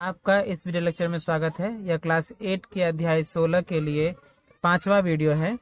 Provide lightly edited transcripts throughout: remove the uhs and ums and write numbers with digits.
आपका इस video lecture में स्वागत है। यह क्लास 8 के अध्याय 16 के लिए 5वां वीडियो है।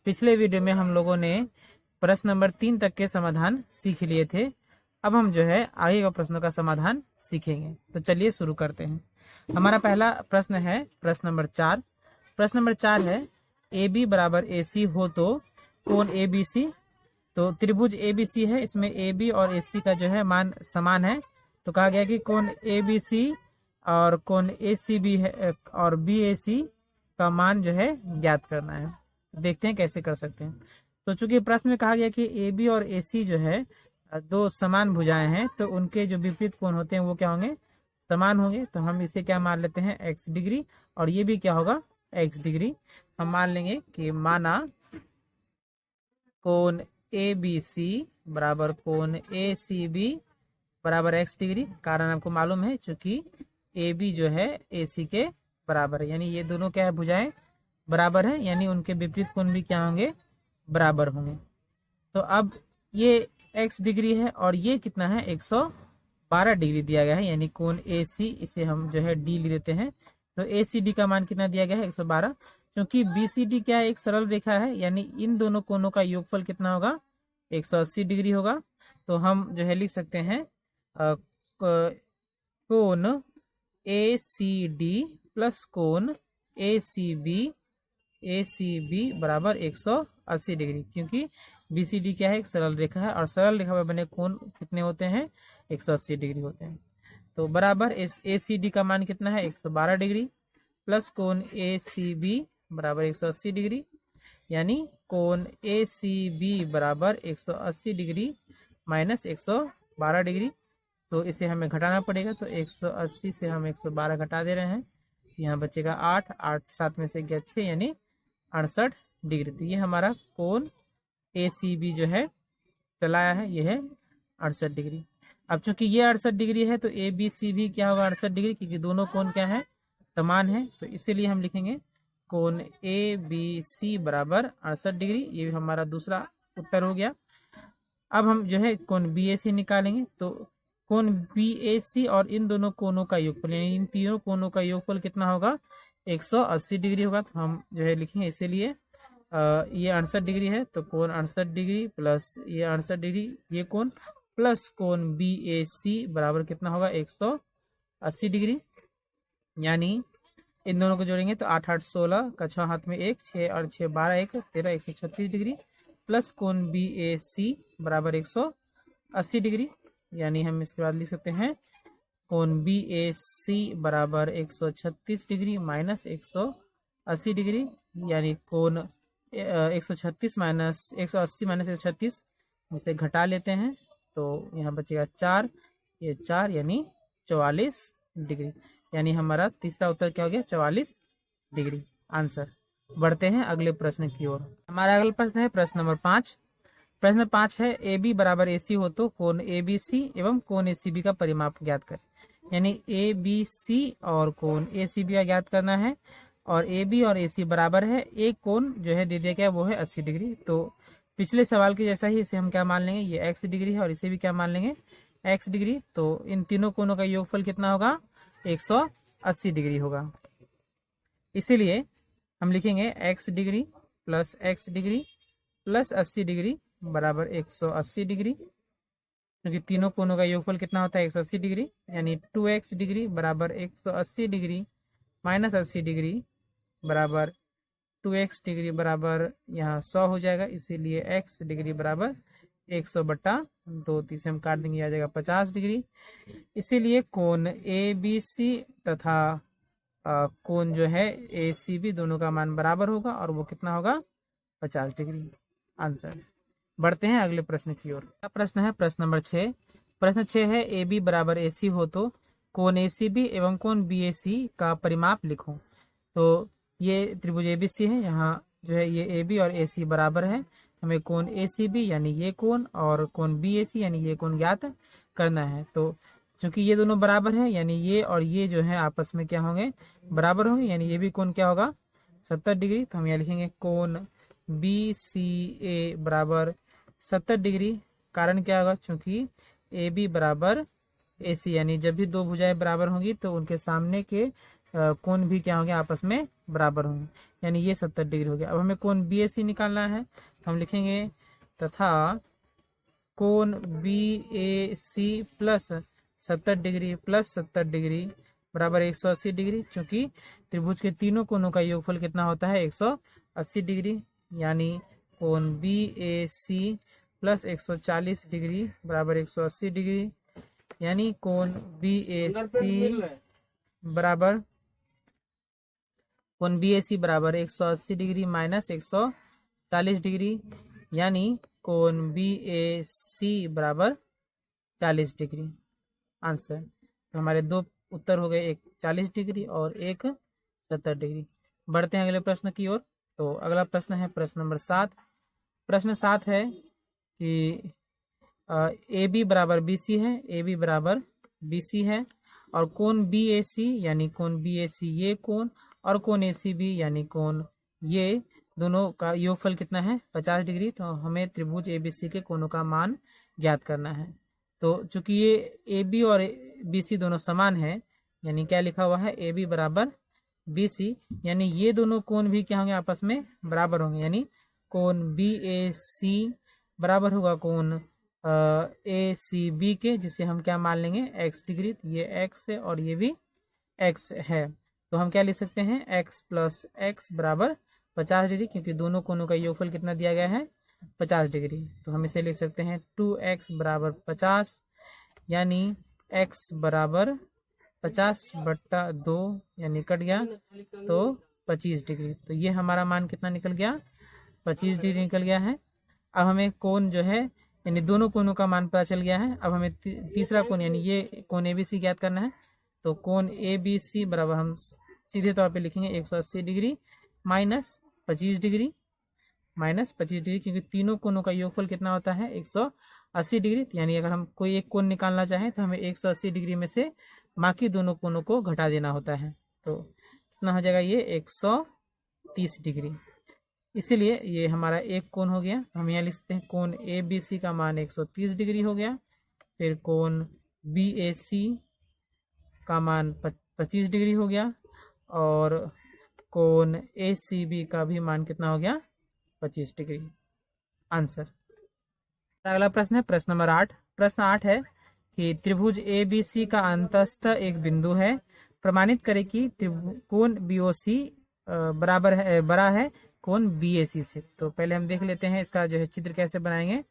पिछले वीडियो में हम लोगों ने प्रश्न नंबर 3 तक के समाधान सीख लिए थे। अब हम आगे का प्रश्नों का समाधान सीखेंगे। तो चलिए शुरू करते हैं। हमारा पहला प्रश्न है प्रश्न नंबर 4। प्रश्न नंबर 4 है ए बी बराबर ए सी हो तो कोण ए बी सी। तो त्रिभुज ए बी सी है, इसमें ए बी और ए सी का मान समान है। तो कहा गया कि कोण ए बी सी और कोण ए सी बी है और बी ए सी का मान ज्ञात करना है। देखते हैं कैसे कर सकते हैं। तो चूंकि प्रश्न में कहा गया कि ए बी और ए सी दो समान भुजाएं हैं, तो उनके जो विपरीत कोण होते हैं वो क्या होंगे, समान होंगे। तो हम इसे क्या मान लेते हैं, एक्स डिग्री, और ये भी क्या होगा, एक्स डिग्री। हम मान लेंगे कि माना कोण ए बी सी बराबर कोण ए सी बी बराबर एक्स डिग्री। कारण आपको मालूम है चूंकि ए बी ए सी के बराबर है, यानी ये दोनों क्या है, भुजाएं बराबर है, यानी उनके विपरीत कोण भी क्या होंगे, बराबर होंगे। तो अब ये एक्स डिग्री है और ये कितना है, 112 डिग्री दिया गया है, यानी कोण ए सी, इसे हम डी ले लेते हैं। तो ए सी डी का मान कितना दिया गया है, 112। क्योंकि बी सी डी क्या है, एक सरल रेखा है, यानी इन दोनों कोणों का योगफल कितना होगा, 180 डिग्री होगा। तो हम लिख सकते हैं कोण ए सी डी प्लस कोण ए सी बी बराबर 180 डिग्री, क्योंकि बी सी डी क्या है, एक सरल रेखा है, और सरल रेखा में बने कोण कितने होते हैं, 180 डिग्री होते हैं। तो बराबर ए सी डी का मान कितना है, 112 डिग्री प्लस कोण ए सी बी बराबर 180 डिग्री, यानी कोण ए सी बी बराबर 180 डिग्री माइनस 112 डिग्री। तो इसे हमें घटाना पड़ेगा। तो 180 से हम 112 घटा दे रहे हैं, यहाँ बचेगा 8, 7 में से गया 6, यानी 68 डिग्री। तो ये हमारा कोण ए सी बी चलाया है, ये है 68 डिग्री। अब चूंकि ये 68 डिग्री है तो ए बी सी भी क्या होगा, 68 डिग्री, क्योंकि दोनों कोण क्या है, समान है। तो इसीलिए हम लिखेंगे कोण ए बी सी बराबर 68 डिग्री। ये हमारा दूसरा उत्तर हो गया। अब हम कोण बी ए सी निकालेंगे। तो कोण बी ए सी और इन दोनों कोणों का योगफल, यानी इन तीनों कोणों का योगफल कितना होगा, 180 डिग्री होगा। तो हम लिखेंगे, इसीलिए ये 68 डिग्री है, तो कोण 68 डिग्री प्लस ये 68 डिग्री, ये कोण प्लस कोण बी ए सी बराबर कितना होगा, 180 डिग्री। यानी इन दोनों को जोड़ेंगे तो 8 8 16 का 6 हाथ में 1, 6 और 6 12 1 13, 136 डिग्री प्लस कोण बी ए सी बराबर 180 डिग्री। यानी हम इसके बाद लिख सकते हैं कोण बी ए सी बराबर 136 डिग्री माइनस 180 डिग्री, यानी कोण 136 माइनस 180 माइनस 136 इसे घटा लेते हैं, तो यहाँ बचेगा 4, ये 4 यानी 44 डिग्री। यानी हमारा तीसरा उत्तर क्या हो गया, 44 डिग्री आंसर। बढ़ते हैं अगले प्रश्न की ओर। हमारा अगला प्रश्न है प्रश्न नंबर 5। प्रश्न 5 है ए बी बराबर ए सी हो तो कोण ए बी सी एवं कोण ए सी बी का परिमाप ज्ञात करें। यानी ए बी सी और कोण ए सी बी का ज्ञात करना है, और ए बी और ए सी बराबर है। एक कोण दे दिया गया वो है 80 डिग्री। तो पिछले सवाल के जैसा ही इसे हम क्या मान लेंगे, ये एक्स डिग्री है, और इसे भी क्या मान लेंगे, एक्स डिग्री। तो इन तीनों कोणों का योगफल कितना होगा, 180 डिग्री होगा। इसीलिए हम लिखेंगे x degree plus x degree plus 80 degree बराबर 180 डिग्री, क्योंकि तीनों कोणों का योगफल कितना होता है, 180 डिग्री। यानी 2x डिग्री बराबर 180 डिग्री माइनस 80 डिग्री बराबर 2x डिग्री बराबर यहाँ 100 हो जाएगा। इसीलिए x डिग्री बराबर 100/2, तीसरे हम काट देंगे, आ जाएगा 50 डिग्री। इसीलिए कोण ए बी सी तथा कोण ए सी बी दोनों का मान बराबर होगा, और वो कितना होगा, 50 डिग्री आंसर। बढ़ते हैं अगले प्रश्न की ओर। प्रश्न है प्रश्न नंबर 6। प्रश्न 6 है ए बी बराबर ए सी हो तो कोण ए सी बी एवं कोण बी ए सी का परिमाप लिखो। तो ये त्रिभुज ए बी सी है, यहाँ ये ए बी और ए सी बराबर है। हमें कोण ए सी बी यानी ये कोण और कोण बी ए सी यानी ये कोण ज्ञात करना है। तो चूंकि ये दोनों बराबर है, यानी ये और ये आपस में क्या होंगे, बराबर होंगे, यानी ये भी कोण क्या होगा, 70 डिग्री। तो हम यहाँ लिखेंगे कोण बी सी ए बराबर 70 डिग्री। कारण क्या होगा, चूंकि ए बी बराबर AC, यानी जब भी दो भुजाएं बराबर होंगी तो उनके सामने के कोण भी क्या होंगे, आपस में बराबर होंगे, यानी ये 70 डिग्री हो गया। अब हमें कोण BAC निकालना है, तो हम लिखेंगे तथा कोण BAC plus 70 degree plus 70 degree बराबर 180 डिग्री, क्योंकि त्रिभुज के तीनों कोणों का योगफल कितना होता है, 180 डिग्री, यानी कोण BAC प्लस 140 डिग्री बराबर 180 डिग्री, यानी कोण BAC बराबर 180 डिग्री माइनस 140 डिग्री, यानी कोण BAC बराबर 40 डिग्री। आंसर, तो हमारे दो उत्तर हो गए, एक 40 डिग्री और एक 70 डिग्री। बढ़ते हैं अगले प्रश्न की ओर। तो अगला प्रश्न है प्रश्न नंबर 7। प्रश्न 7 है कि AB बराबर BC है, AB बराबर BC है, और कोण BAC यानी कोण BAC ये कोण, और कोण ACB यानी कोण ये, दोनों का योगफल कितना है, 50 डिग्री। तो हमें त्रिभुज ABC के कोणों का मान ज्ञात करना है। तो चूंकि ये AB और BC दोनों समान है, यानी क्या लिखा हुआ है, AB बराबर BC, यानी ये दोनों कोण भी क्या होंगे, आपस में बराबर होंगे, यानी कोण BAC बराबर होगा कोण ACB के, जिसे हम क्या मान लेंगे, x डिग्री। ये x है और ये भी x है, तो हम क्या लिख सकते हैं, x प्लस x बराबर 50 डिग्री, क्योंकि दोनों कोणों का योगफल कितना दिया गया है, 50 डिग्री। तो हम इसे लिख सकते हैं 2x बराबर 50, यानी x बराबर 50/2, यानी कट गया तो 25 डिग्री। तो ये हमारा मान कितना निकल गया, 25 डिग्री निकल गया है। अब हमें कोण जो है, यानी दोनों कोणों का मान पता चल गया है। अब हमें तीसरा कोण, यानी ये कोण ABC ज्ञात करना है। तो कोण ABC बराबर हम सीधे तौर पे लिखेंगे 180 डिग्री माइनस 25 डिग्री, क्योंकि तीनों कोणों का योगफल कितना होता है, 180 डिग्री। यानी अगर हम कोई एक कोण निकालना चाहें तो हमें 180 डिग्री में से बाकी दोनों कोणों को घटा देना होता है। तो कितना हो जाएगा, ये 130 डिग्री। इसीलिए ये हमारा एक कोण हो गया। हम यहाँ लिख सकते हैं कोण ABC का मान 130 डिग्री हो गया, फिर कोण BAC का मान 25 डिग्री हो गया, और कोण ACB का भी मान कितना हो गया, 25 डिग्री। आंसर। अगला प्रश्न है प्रश्न नंबर 8। प्रश्न 8 है कि त्रिभुज ABC का अंतस्थ एक बिंदु है, प्रमाणित करें कि कोण BOC बराबर है, बड़ा है कोण BAC से। तो पहले हम देख लेते हैं इसका जो है चित्र कैसे बनाएंगे।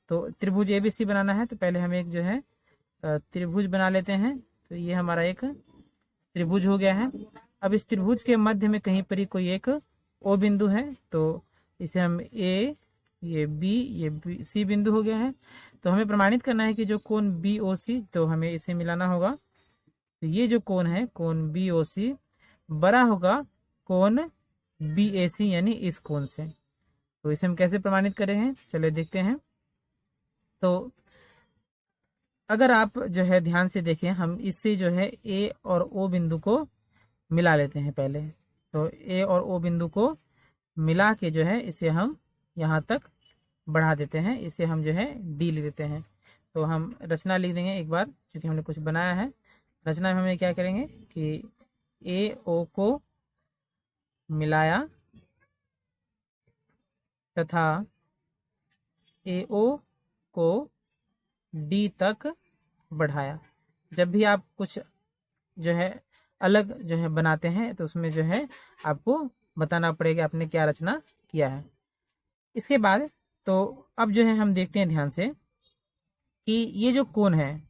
तो त्रिभुज ABC बनाना है, तो पहले हम एक जो है त्रिभुज बना लेते हैं। तो ये हमारा एक त्रिभुज हो गया है। अब इस त्रिभुज के मध्य में कहीं पर ही कोई एक O बिंदु है, तो इसे हम A, ये B, ये C बिंदु हो गया है। तो हमें प्रमाणित करना है कि जो कोण BOC, तो हमें इसे मिलाना होगा। तो ये जो कोण है, कोण BOC बड़ा होगा कोण BAC, यानी इस कोण से। तो इसे हम कैसे प्रमाणित करेंगे, चलिए देखते हैं। तो अगर आप जो है ध्यान से देखें, हम इससे जो है A और O बिंदु को मिला लेते हैं पहले। तो A और O बिंदु को मिला के जो है इसे हम यहाँ तक बढ़ा देते हैं, इसे हम जो है D लिख देते हैं। तो हम रचना लिख देंगे एक बार, क्योंकि हमने कुछ बनाया है। रचना में हमें क्या करेंगे कि AO को मिलाया तथा AO को D तक बढ़ाया। जब भी आप कुछ जो है अलग जो है बनाते हैं, तो उसमें जो है आपको बताना पड़ेगा आपने क्या रचना किया है। इसके बाद तो अब जो है हम देखते हैं ध्यान से कि ये जो कोण है,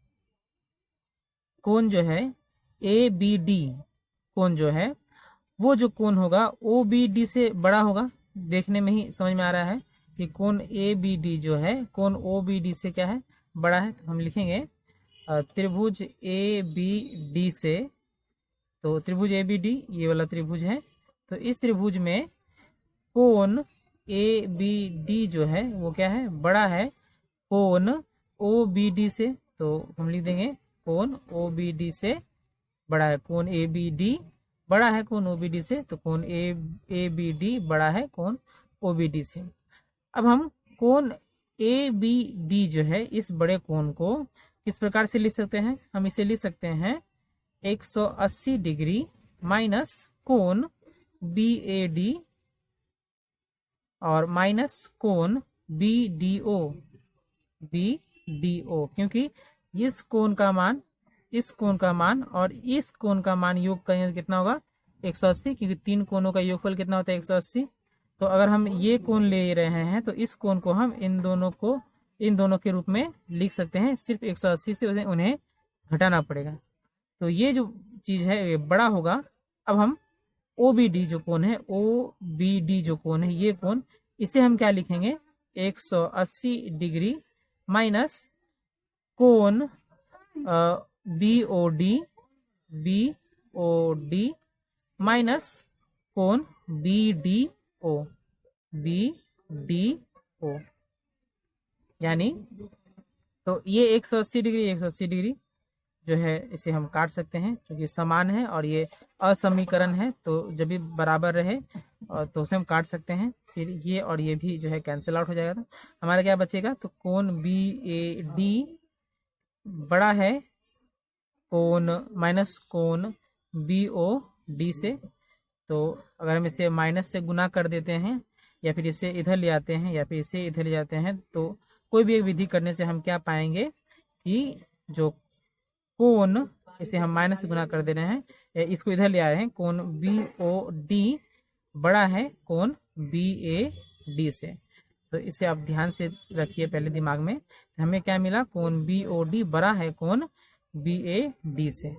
कोण जो है ABD कोण जो है, वो जो कोण होगा OBD से बड़ा होगा। देखने में ही समझ में आ रहा है कि कोण ABD जो है कोण OBD से क्या है, बड़ा है। तो हम लिखेंगे त्रिभुज ABD से, तो त्रिभुज ABD ये वाला त्रिभुज है। तो इस त्रिभुज में कोण ABD जो है वो क्या है, बड़ा है कोण OBD से। तो हम लिख देंगे कोण OBD से बड़ा है, कोण ABD बड़ा है कोण OBD से, तो कोण ABD बड़ा है कोण OBD से। अब हम कोण ABD जो है इस बड़े कोण को किस प्रकार से लिख सकते हैं? हम इसे लिख सकते हैं 180 डिग्री माइनस कोण BAD और माइनस कोण BDO, क्योंकि इस कोण का मान, इस कोण का मान और इस कोण का मान योग करेंगे तो कितना होगा? 180, क्योंकि तीन कोणों का योगफल कितना होता है? 180। तो अगर हम ये कोण ले रहे हैं तो इस कोण को हम इन दोनों के रूप में लिख सकते हैं। सिर्फ 180 से उन्हें घटाना पड़ेगा, तो ये जो चीज है ये बड़ा होगा। अब हम OBD जो कोण है, OBD जो कोण है, ये कोण, इसे हम क्या लिखेंगे? 180 डिग्री माइनस कोण BOD माइनस कोण BDO, यानी तो ये 180 डिग्री जो है इसे हम काट सकते हैं क्योंकि समान है और ये असमीकरण है, तो जब भी बराबर रहे और तो उसे हम काट सकते हैं। फिर ये और ये भी जो है कैंसिल आउट हो जाएगा, तो हमारा क्या बचेगा? तो कोण BAD बड़ा है कोण माइनस कोण BOD से। तो अगर हम इसे माइनस से गुना कर देते हैं या फिर इसे इधर ले आते हैं या फिर इसे इधर ले जाते हैं, तो कोई भी एक विधि करने से हम क्या पाएंगे कि जो कोण, इसे हम माइनस से गुना कर दे रहे हैं, इसको इधर ले आ रहे हैं, कोण BOD बड़ा है कोण BAD से। तो इसे आप ध्यान से रखिए पहले दिमाग में। हमें क्या मिला? कोण BOD बड़ा है कोण BAD से।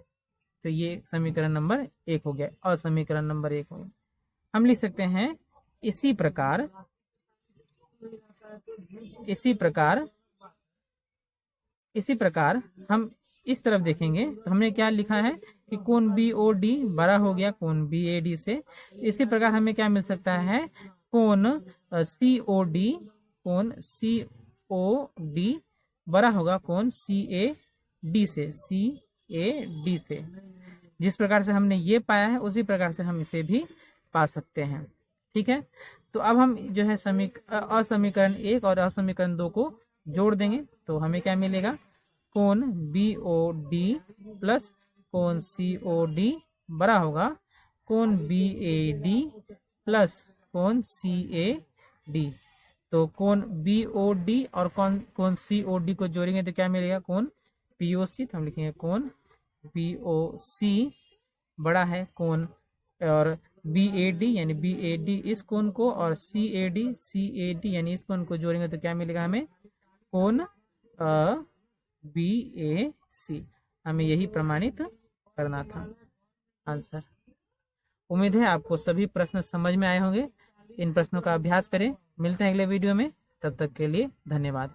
तो ये समीकरण नंबर 1 हो गया, और समीकरण नंबर 1 हो गया। हम लिख सकते हैं इसी प्रकार हम इस तरफ देखेंगे तो हमने क्या लिखा है कि कोण BOD बड़ा हो गया कोण BAD से। इसके प्रकार हमें क्या मिल सकता है? कोण COD बड़ा होगा कोण CAD से। जिस प्रकार से हमने ये पाया है उसी प्रकार से हम इसे भी पा सकते हैं। ठीक है, तो अब हम जो है असमीकरण 1 और असमीकरण 2 को जोड़ देंगे तो हमें क्या मिलेगा? कोण BOD प्लस कोण COD बड़ा होगा कोण BAD प्लस कोण CAD। तो कोण BOD और कोण COD को जोड़ेंगे तो क्या मिलेगा? कोण POC। तो हम लिखेंगे कोण POC बड़ा है कोण और BAD, यानी BAD इस कोण को, और CAD यानी इस कोण को जोड़ेंगे तो क्या मिलेगा हमें? कोण BAC। हमें यही प्रमाणित करना था आंसर। उम्मीद है आपको सभी प्रश्न समझ में आए होंगे। इन प्रश्नों का अभ्यास करें। मिलते हैं अगले वीडियो में, तब तक के लिए धन्यवाद।